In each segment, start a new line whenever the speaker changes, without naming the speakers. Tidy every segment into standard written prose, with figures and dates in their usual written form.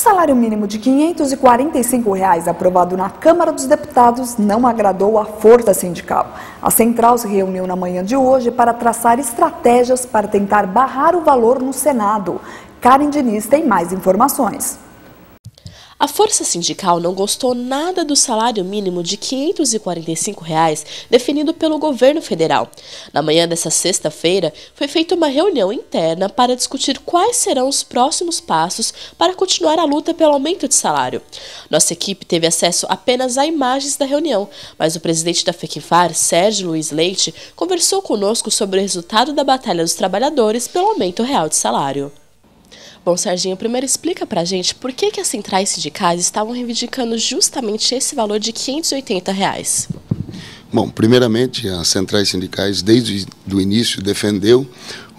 salário mínimo de R$ 545 aprovado na Câmara dos Deputados não agradou a força sindical. A central se reuniu na manhã de hoje para traçar estratégias para tentar barrar o valor no Senado. Karen Diniz tem mais informações.
A força sindical não gostou nada do salário mínimo de R$ 545 definido pelo governo federal. Na manhã desta sexta-feira, foi feita uma reunião interna para discutir quais serão os próximos passos para continuar a luta pelo aumento de salário. Nossa equipe teve acesso apenas a imagens da reunião, mas o presidente da FECINFAR, Sérgio Luiz Leite, conversou conosco sobre o resultado da batalha dos trabalhadores pelo aumento real de salário. Bom, Serginho, primeiro explica pra gente por que as centrais sindicais estavam reivindicando justamente esse valor de R$ 580.
Bom, primeiramente, as centrais sindicais, desde o início, defendeu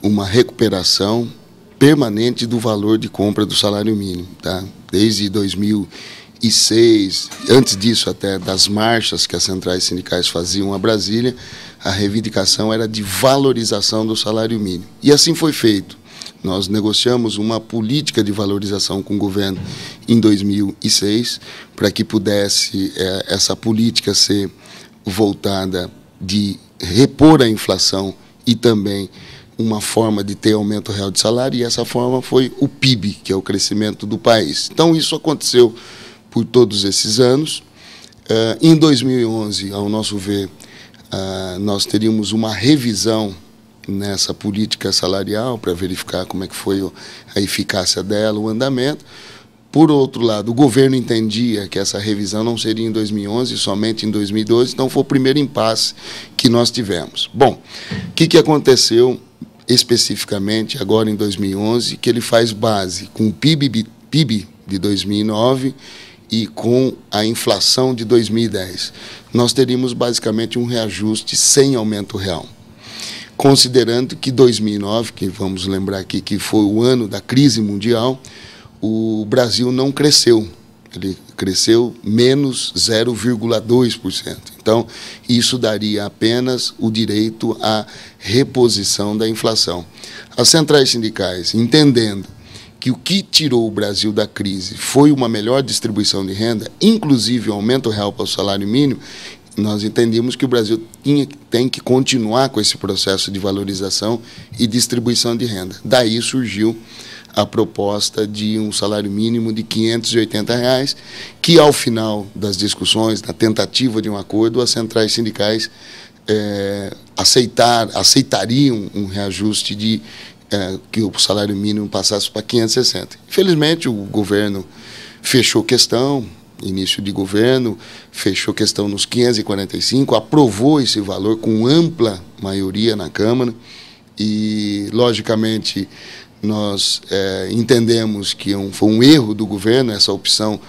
uma recuperação permanente do valor de compra do salário mínimo, tá? Desde 2006, antes disso até das marchas que as centrais sindicais faziam a Brasília, a reivindicação era de valorização do salário mínimo. E assim foi feito. Nós negociamos uma política de valorização com o governo em 2006, para que pudesse essa política ser voltada de repor a inflação e também uma forma de ter aumento real de salário, e essa forma foi o PIB, que é o crescimento do país. Então, isso aconteceu por todos esses anos. Em 2011, ao nosso ver, nós teríamos uma revisão nessa política salarial para verificar como é que foi a eficácia dela, o andamento. Por outro lado, o governo entendia que essa revisão não seria em 2011, somente em 2012, então foi o primeiro impasse que nós tivemos. Bom, o que aconteceu especificamente agora em 2011, que ele faz base com o PIB de 2009 e com a inflação de 2010. Nós teríamos basicamente um reajuste sem aumento real. Considerando que 2009, que vamos lembrar aqui que foi o ano da crise mundial, o Brasil não cresceu, ele cresceu menos 0,2%. Então, isso daria apenas o direito à reposição da inflação. As centrais sindicais, entendendo que o que tirou o Brasil da crise foi uma melhor distribuição de renda, inclusive o aumento real para o salário mínimo, nós entendemos que o Brasil tem que continuar com esse processo de valorização e distribuição de renda. Daí surgiu a proposta de um salário mínimo de R$ 580, que ao final das discussões, na tentativa de um acordo, as centrais sindicais aceitariam um reajuste de que o salário mínimo passasse para 560. Infelizmente, o governo fechou questão, início de governo, fechou questão nos 545, aprovou esse valor com ampla maioria na Câmara e, logicamente, nós entendemos que foi um erro do governo essa opção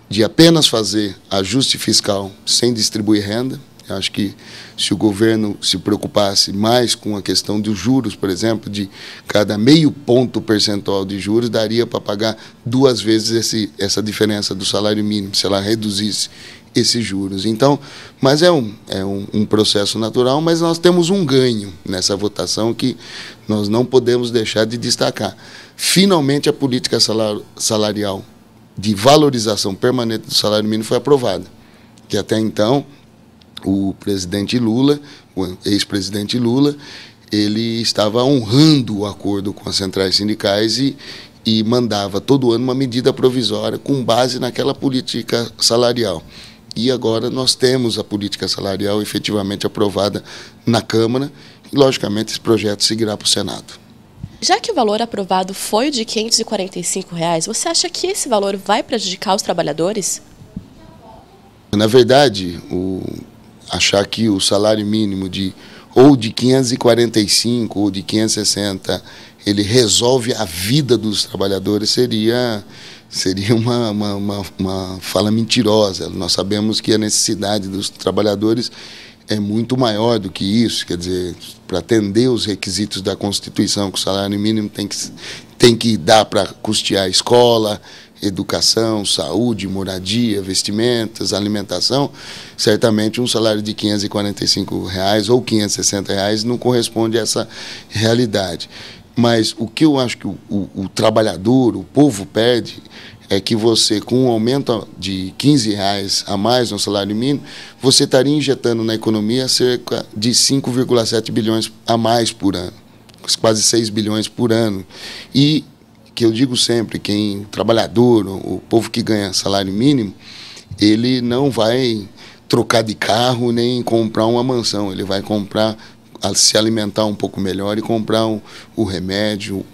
de apenas fazer ajuste fiscal sem distribuir renda. Eu acho que se o governo se preocupasse mais com a questão dos juros, por exemplo, de cada meio ponto percentual de juros, daria para pagar 2 vezes essa diferença do salário mínimo, se ela reduzisse esses juros. Então, mas é um processo natural, mas nós temos um ganho nessa votação que nós não podemos deixar de destacar. Finalmente, a política salarial de valorização permanente do salário mínimo foi aprovada, que até então o presidente Lula, o ex-presidente Lula, ele estava honrando o acordo com as centrais sindicais e mandava todo ano uma medida provisória com base naquela política salarial. E agora nós temos a política salarial efetivamente aprovada na Câmara e, logicamente, esse projeto seguirá para o Senado.
Já que o valor aprovado foi o de R$ 545, você acha que esse valor vai prejudicar os trabalhadores?
Na verdade, achar que o salário mínimo ou de 545 ou de 560 ele resolve a vida dos trabalhadores seria uma fala mentirosa. Nós sabemos que a necessidade dos trabalhadores é muito maior do que isso, quer dizer, para atender os requisitos da Constituição, que o salário mínimo tem que dar para custear escola, educação, saúde, moradia, vestimentas, alimentação. Certamente um salário de R$ 545 ou R$ 560 não corresponde a essa realidade. Mas o que eu acho que o trabalhador, o povo pede é que você, com um aumento de R$15 a mais no salário mínimo, você estaria injetando na economia cerca de 5,7 bilhões a mais por ano, quase 6 bilhões por ano. E, que eu digo sempre, quem trabalhador, o povo que ganha salário mínimo, ele não vai trocar de carro nem comprar uma mansão, ele vai comprar, se alimentar um pouco melhor e comprar o remédio,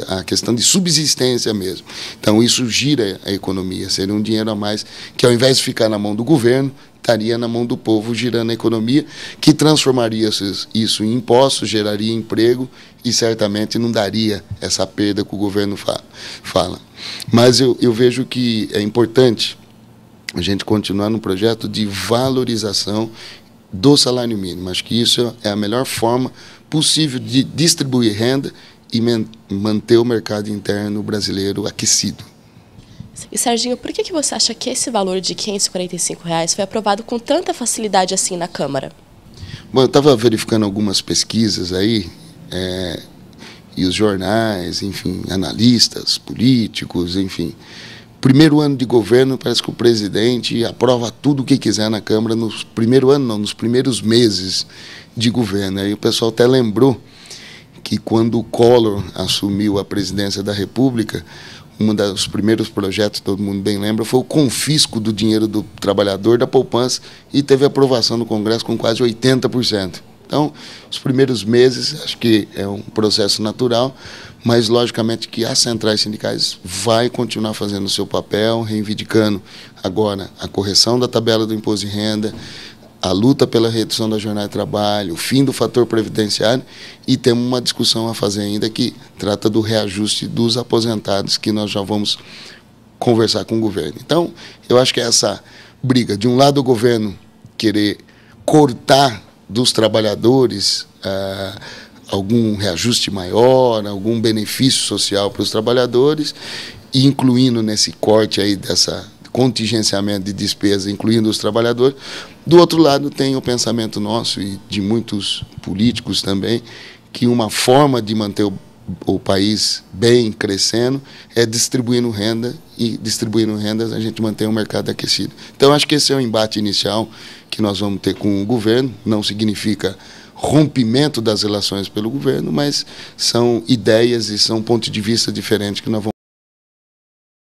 a questão de subsistência mesmo. Então isso gira a economia, seria um dinheiro a mais que, ao invés de ficar na mão do governo, estaria na mão do povo, girando a economia, que transformaria isso em impostos, geraria emprego e certamente não daria essa perda que o governo fala. Mas eu vejo que é importante a gente continuar no projeto de valorização do salário mínimo. Acho que isso é a melhor forma possível de distribuir renda e manter o mercado interno brasileiro aquecido.
E, Serginho, por que você acha que esse valor de R$545 foi aprovado com tanta facilidade assim na Câmara?
Bom, eu estava verificando algumas pesquisas aí, e os jornais, enfim, analistas, políticos, enfim. Primeiro ano de governo, parece que o presidente aprova tudo o que quiser na Câmara, nos primeiros meses de governo. Aí o pessoal até lembrou que quando o Collor assumiu a presidência da República, um dos primeiros projetos, todo mundo bem lembra, foi o confisco do dinheiro do trabalhador da poupança e teve aprovação no Congresso com quase 80%. Então, os primeiros meses, acho que é um processo natural, mas, logicamente, que as centrais sindicais vai continuar fazendo o seu papel, reivindicando agora a correção da tabela do imposto de renda, a luta pela redução da jornada de trabalho, o fim do fator previdenciário, e temos uma discussão a fazer ainda que trata do reajuste dos aposentados, que nós já vamos conversar com o governo. Então, eu acho que essa briga, de um lado o governo querer cortar dos trabalhadores algum reajuste maior, algum benefício social para os trabalhadores, e incluindo nesse corte aí dessa contingenciamento de despesa, incluindo os trabalhadores. Do outro lado tem o pensamento nosso e de muitos políticos também, que uma forma de manter o país bem, crescendo, é distribuindo renda, e distribuindo rendas a gente mantém o mercado aquecido. Então, acho que esse é o embate inicial que nós vamos ter com o governo. Não significa rompimento das relações pelo governo, mas são ideias e são pontos de vista diferentes que nós vamos